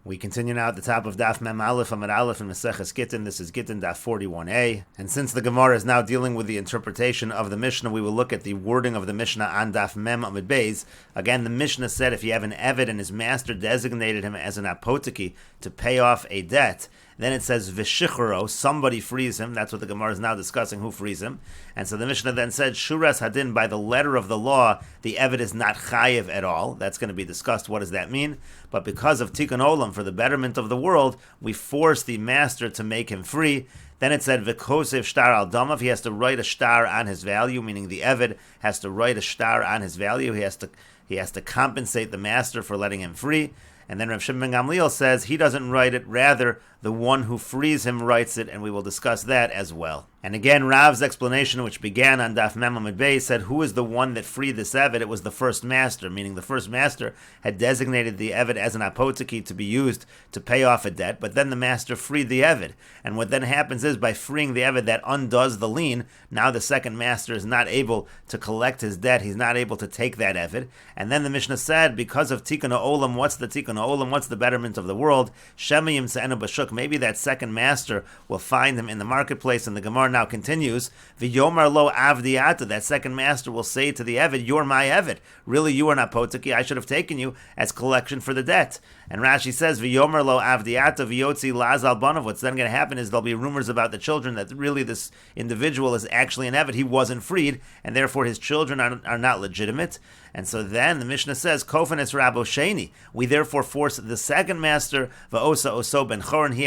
We continue now at the top of Daf Mem Aleph Amud Aleph in Meseches Gittin. This is Gittin Daf 41a. And since the Gemara is now dealing with the interpretation of the Mishnah, we will look at the wording of the Mishnah on Daf Mem Amud Beis. Again, the Mishnah said if you have an Eved and his master designated him as an apoteki to pay off a debt, then it says Vishichuro, somebody frees him. That's what the Gemara is now discussing, who frees him. And so the Mishnah then said, Shuras Hadin, by the letter of the law, the Eved is not chayiv at all. That's going to be discussed. What does that mean? But because of Tikkun Olam, for the betterment of the world, we force the master to make him free. Then it said, V'kosev shtar al damav, he has to write a shtar on his value, meaning the Eved has to write a shtar on his value. He has to compensate the master for letting him free. And then Rav Shimon ben Gamliel says he doesn't write it, rather the one who frees him writes it, and we will discuss that as well. And again, Rav's explanation, which began on Daf Mem Amud Beis, said who is the one that freed this Eved? It was the first master, meaning the first master had designated the Eved as an apoteki to be used to pay off a debt, but then the master freed the Eved. And what then happens is, by freeing the Eved, that undoes the lien. Now the second master is not able to collect his debt, he's not able to take that Eved. And then the Mishnah said, because of Tikkun Olam, what's the Tikkun Olam? What's the betterment of the world? Shemayim Se'enu Bashuk, maybe that second master will find him in the marketplace. And the Gemara now continues, V'yomar lo avdiata, that second master will say to the Eved, you're my Eved. Really, you are not poteki. I should have taken you as collection for the debt. And Rashi says, V'yomar lo avdiata v'yotzi laz al banav. What's then going to happen is there'll be rumors about the children that really this individual is actually an Eved. He wasn't freed, and therefore his children are not legitimate. And so then the Mishnah says, Kofen es Rabo Sheni. We therefore force the second master, Va'osa Oso ben Choron, he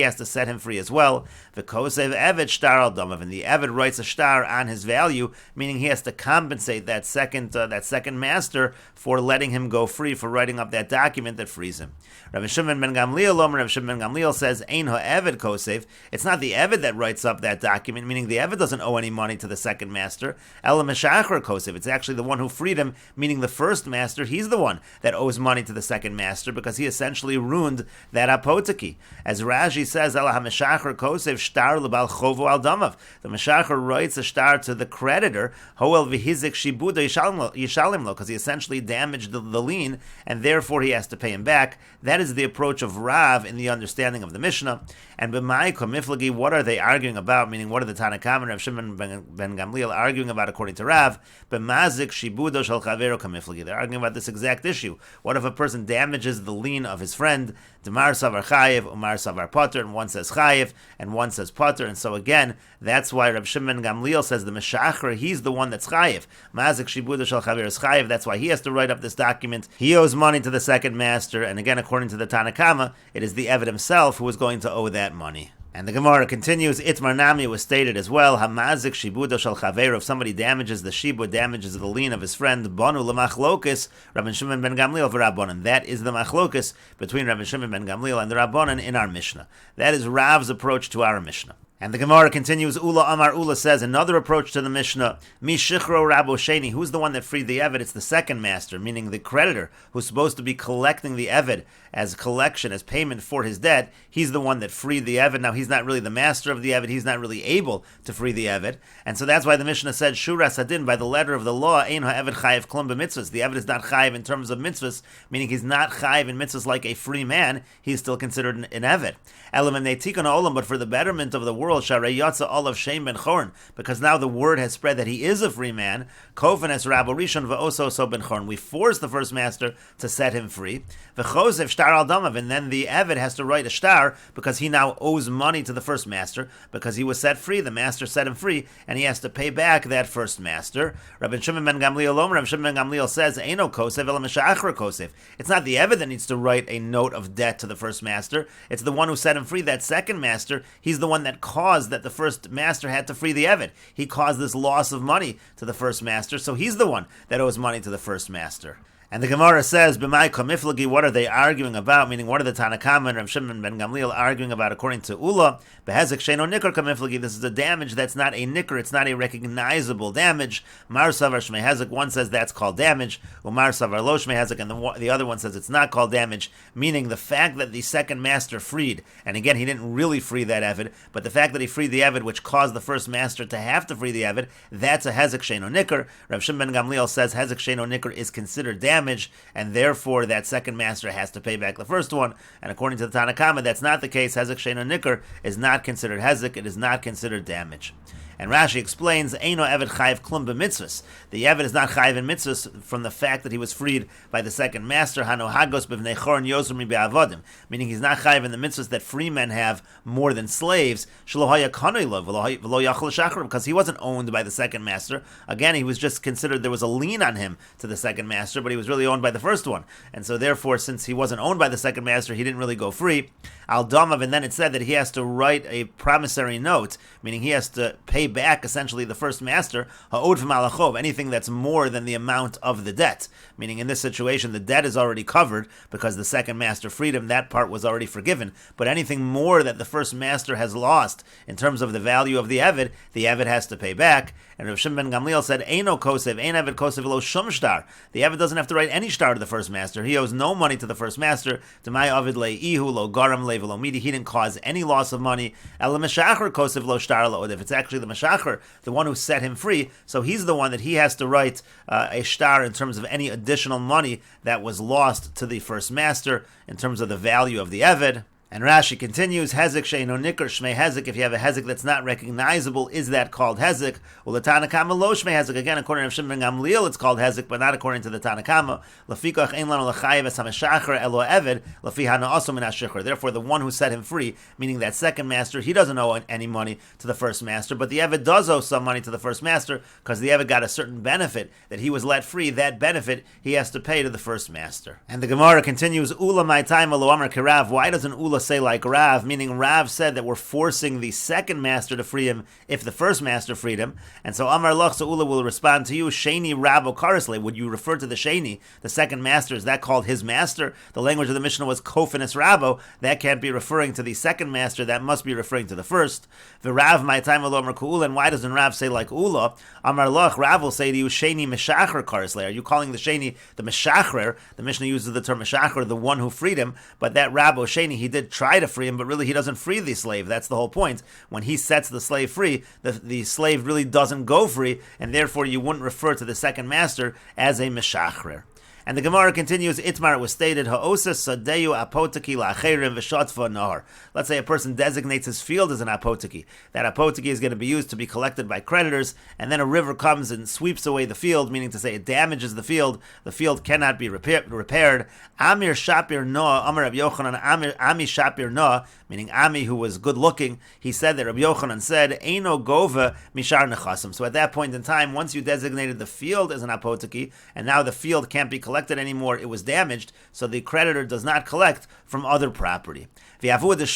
has to set him free as well. V'kosev Eved shtar al damav, and the Eved writes a shtar on his value, meaning he has to compensate that second master for letting him go free, for writing up that document that frees him. Rav Shimon ben Gamliel says, Ein ha'Eved kosev. It's not the Eved that writes up that document, meaning the Eved doesn't owe any money to the second master. Ela Meshachar kosev. It's actually the one who freed him, meaning the first master, he's the one that owes money to the second master because he essentially ruined that apoteki. As Rashi says, Ela ha'Meshachar kosev shtar lebal chovo al damav. The Meshachar writes a shtar to the creditor, hoel v'hizik shibuda yishalim lo, because he essentially damaged the lien, and therefore he has to pay him back. That is the approach of Rav in the understanding of the Mishnah. And b'mai komiflagi, what are they arguing about? Meaning, what are the Tanakam and Rav Shimon ben Gamliel arguing about according to Rav? B'mazik shibudo shel chavero komiflagi. They're arguing about this exact issue. What if a person damages the lien of his friend? Demar savar chayev, umar savar potter, and one says chayev, and one says potter. And so again, that's why Rav Shimon ben Gamliel says the Meshachar, he's the one that's chayev. Mazik shibudo shel chavero is chayev. That's why he has to write up this document. He owes money to the second master, and again, according to the Tanakama, it is the Eved himself who is going to owe that money. And the Gemara continues, Itmar Nami was stated as well, Hamazik shibudo shel chaver, if somebody damages the shibud, damages the lien of his friend, Bonu lemachlokis, Rabbi Shimon ben Gamliel v'Rabbanan. That is the machlokis between Rabbi Shimon ben Gamliel and the Rabbanan in our Mishnah. That is Rav's approach to our Mishnah. And the Gemara continues, Ula Amar Ula says, another approach to the Mishnah, Mi Shichro Rabo Sheni, who's the one that freed the Eved? It's the second master, meaning the creditor, who's supposed to be collecting the Eved as collection, as payment for his debt. He's the one that freed the Eved. Now, he's not really the master of the Eved, he's not really able to free the Eved. And so that's why the Mishnah said, Shuras Hadin, by the letter of the law, Ein ha'Eved chayev klum b'mitzvahs. The Eved is not chayev in terms of mitzvahs, meaning he's not chayev in mitzvahs like a free man, he's still considered an Eved. Elam Tikkun Olam, but for the betterment of the world, Sharei Yatza Olav Shem ben Choron, because now the word has spread that he is a free man. Kofen es Rabo Rishon v'oso so ben Choron. We force the first master to set him free. V'chosev shtar al damav, and then the Eved has to write a shtar because he now owes money to the first master because he was set free. The master set him free, and he has to pay back that first master. Rabbi Shimon ben Gamliel Rabbi Shimon ben Gamliel says, Eino kosev ela meshachar kosev. It's not the Eved that needs to write a note of debt to the first master. It's the one who set him free. That second master, he's the one that caused that the first master had to free the Eved. He caused this loss of money to the first master, so he's the one that owes money to the first master. And the Gemara says, B'mai komiflagi, what are they arguing about? Meaning, what are the Tanakama and Rav Shimon ben Gamliel arguing about according to Ula? Behezek sheino nikr komiflagi, this is a damage that's not a nikr, it's not a recognizable damage. Mar savar shmei hezek, one says that's called damage. Umar savar lo shmei hezek, and the other one says it's not called damage, meaning the fact that the second master freed, and again, he didn't really free that Eved, but the fact that he freed the Eved, which caused the first master to have to free the Eved, that's a hezek sheino nikr. Rav Shimon ben Gamliel says hezek sheino nikr is considered damage. damaged, and therefore that second master has to pay back the first one. And according to the Tanna Kama, that's not the case. Hezek she'eino nicker is not considered hezek, it is not considered damage. And Rashi explains, Eino Eved Chayiv Klum b'mitzvahs. The Eved is not Chayiv in mitzvahs from the fact that he was freed by the second master, Hano Hagos b'vnei Chor Yosur mi be'avodim, meaning he's not Chayiv in the mitzvahs that free men have more than slaves, Shelo haya kanoi lo v'lo yachol l'shachar, because he wasn't owned by the second master. Again, he was just considered, there was a lien on him to the second master, but he was really owned by the first one. And so therefore, since he wasn't owned by the second master, he didn't really go free. Al Damav, and then it said that he has to write a promissory note, meaning he has to pay back essentially the first master, ha'od v'malachov, anything that's more than the amount of the debt. Meaning in this situation, the debt is already covered because the second master freed him, that part was already forgiven. But anything more that the first master has lost in terms of the value of the Eved has to pay back. And Rav Shimon ben Gamliel said, Eino kosev, ein Eved kosev lo shum shtar. The Eved doesn't have to write any shtar to the first master. He owes no money to the first master. Demai Ovid lei'ihu lo garam le v'lo midi. He didn't cause any loss of money. Ela meshacher kosev lo shtar lo if it's actually the meshacher, the one who set him free, so he's the one that he has to write a shtar in terms of any additional money that was lost to the first master in terms of the value of the Eved. And Rashi continues, Hezek she'eino nicker shmei hezek. If you have a hezek that's not recognizable, is that called hezek? Well, the Tanna Kama lo shmei hezek. Again, according to Rav Shimon ben Gamliel, it's called hezek, but not according to the Tanna Kama. Lefikach ein lanu lechayev es hameshacher elo eved lefi hana'aso min hashicher. Therefore, the one who set him free, meaning that second master, he doesn't owe any money to the first master, but the Eved does owe some money to the first master because the Eved got a certain benefit that he was let free. That benefit he has to pay to the first master. And the Gemara continues, Ula my time alo amar kirav. Why doesn't Ula say like Rav, meaning Rav said that we're forcing the second master to free him if the first master freed him, and so Amar Lach, so Ula will respond to you, Sheni Rabo Karisle, would you refer to the Sheni, the second master, is that called his master? The language of the Mishnah was Kofinis Rabo, that can't be referring to the second master, that must be referring to the first. The Rav, my time will Amar Ula, and why doesn't Rav say like Ula? Amar Lach, Rav will say to you, Sheni Meshacher Karisle, are you calling the Sheni the Meshacher? The Mishnah uses the term Meshacher, the one who freed him, but that Rabo Sheni, he did try to free him, but really he doesn't free the slave. That's the whole point. When he sets the slave free, the slave really doesn't go free, and therefore you wouldn't refer to the second master as a meshachrer. And the Gemara continues, Itmar, it was stated, Ha'osa sadeyu apoteki la'acherim v'shotfa nahar. Let's say a person designates his field as an apoteki. That apoteki is going to be used to be collected by creditors, and then a river comes and sweeps away the field, meaning to say it damages the field cannot be repaired. Amir Shapir Noah, Amir Rabbi Yochanan, Ami Shapir Noah, meaning Ami, who was good looking, he said that Rabbi Yochanan said, Eino Gova Mishar Nechasim. So at that point in time, once you designated the field as an apoteki, and now the field can't be collected anymore, it was damaged, so the creditor does not collect from other property. But the father of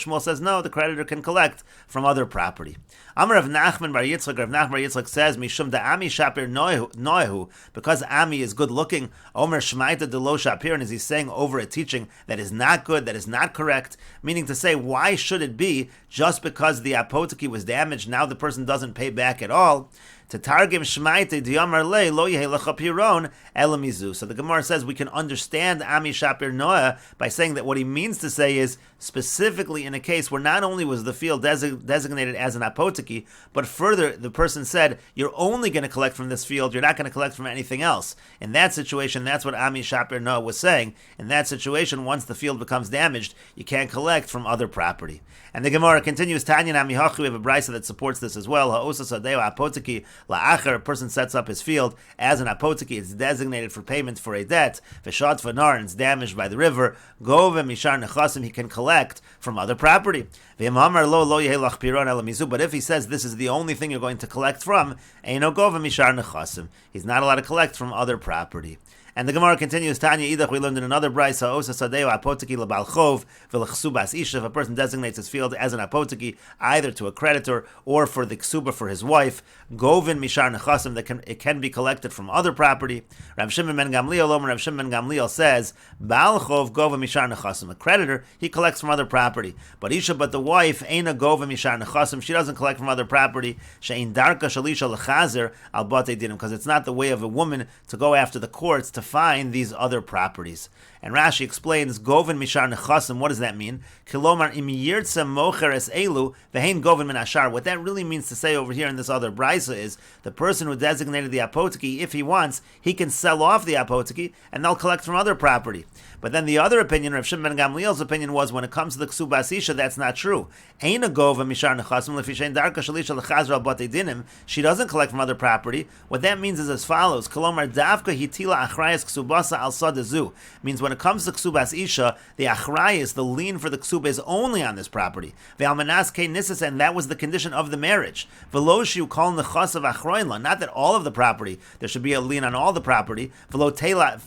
Shmuel says no, the creditor can collect from other property. Amar Rav Nachman bar Yitzchak, Rav Nachman bar Yitzchak says, Mishum da Ami Shapir Noehu, because Ami is good looking, Omer Shmaita de lo Shapir, and is he saying over a teaching that is not good, that is not correct, meaning to say, why should it be just because the apoteki was damaged, now the person doesn't pay back at all? To targim shmaite diyamar le lo yehelecha piron elamizu. So the Gemara says we can understand Ami Shapir Noah by saying that what he means to say is specifically in a case where not only was the field designated as an apoteki, but further the person said you're only going to collect from this field, you're not going to collect from anything else. In that situation, that's what Ami Shapir Noah was saying. In that situation, once the field becomes damaged, you can't collect from other property. And the Gemara continues, Tanya Nami Hachi, we have a brisa that supports this as well. Ha'osa sadeo apoteki la'acher, a person sets up his field as an apoteki, it's designated for payment for a debt, v'shot v'nar, and it's damaged by the river, gove mishar nechasim, he can collect from other property. V'yamamar lo yehelach piron elamizu, but if he says this is the only thing you're going to collect from, eino gove mishar nechasim, he's not allowed to collect from other property. And the Gemara continues, Tanya Idach, we learned in another brisa, Osa Sadeo apoteki lebal chov v'lechsubas isha. If a person designates his field as an apoteki, either to a creditor or for the ksuba for his wife, govin mishar nechasim, it can be collected from other property. Rav Shimon ben Gamliel, Rav Shimon ben Gamliel says, Bal chov gova mishar nechasim. A creditor, he collects from other property. But isha, but the wife, eina gova mishar nechasim, she doesn't collect from other property. She'in darka shalisha lechazer al batei dinim, because it's not the way of a woman to go after the courts to find these other properties. And Rashi explains, Govin mishar nechasim, what does that mean? Kilomar im yirtza mocher es elu, vehein govin min ashar. What that really means to say over here in this other brisa is, the person who designated the apoteki, if he wants, he can sell off the apoteki, and they'll collect from other property. But then the other opinion, Rav Shimon ben Gamliel's opinion, was when it comes to the ksubas isha, that's not true. Ein a gova mishar nechasim lefi shein darka shalisha lechazra al batei dinim. She doesn't collect from other property. What that means is as follows: Kolomar davka hitila achrayas ksubasa al sadazu. Means when it comes to ksubas isha, the achrayas, the lien for the ksuba, is only on this property. Ve'almanas kei nisas, and that was the condition of the marriage. V'lo shiu kol nechas of achroinla. Not that all of the property, there should be a lien on all the property. V'lo teida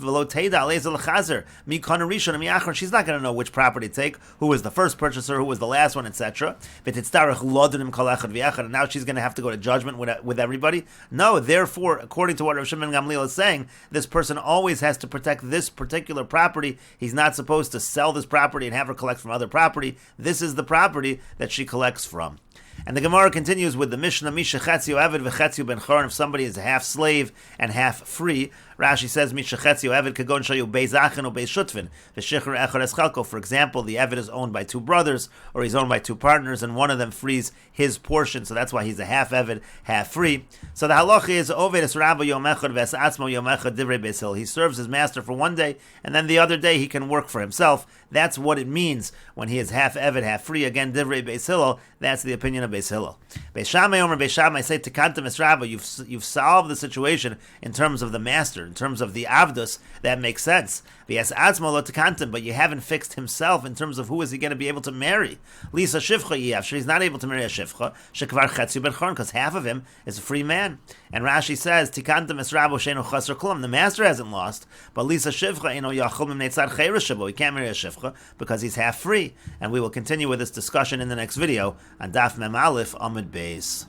alezel lechazer. She's not going to know which property to take, who was the first purchaser, who was the last one, etc. And now she's going to have to go to judgment with everybody. No, therefore, according to what Rav Shimon Gamliel is saying, this person always has to protect this particular property. He's not supposed to sell this property and have her collect from other property. This is the property that she collects from. And the Gemara continues with the Mishnah, Misha Chetzio Eved v'Chetzio Ben Choron, if somebody is half slave and half free. Rashi says, Misha Chetzio Eved Kagon Shayu Beis Achin or Beis Shutfin, v'Shichur Echad Eschalko. For example, the Eved is owned by two brothers, or he's owned by two partners, and one of them frees his portion, so that's why he's a half Eved, half free. So the halacha is, Oved es Rabba Yom Echad v'es Atzmo Yom Echad Divrei Beis Hillel. He serves his master for one day, and then the other day he can work for himself. That's what it means when he is half Eved, half free. Again, Divrei Beis Hillel, that's the opinion of Beis Hillel. Beis Shammai Omer Beis Shammai say Tekantam es Rabba, you've solved the situation in terms of the master, in terms of the Avdus. That makes sense. V'yas Atzmo lo Tekantam, but you haven't fixed himself in terms of who is he going to be able to marry. Lisa Shivcha Yavshir, he's not able to marry a Shivcha, Shekvar Chetzu Ben Choron, because half of him is a free man. And Rashi says, Tekantam es Rabba Sheino Chasar Kulam, the master hasn't lost, but Lisa Shivcha Eno Yachol Mim Neitzad Cheirish Shabo, he can't marry a Shivcha because he's half free. And we will continue with this discussion in the next video on Daf Mem Aleph Amud Beis.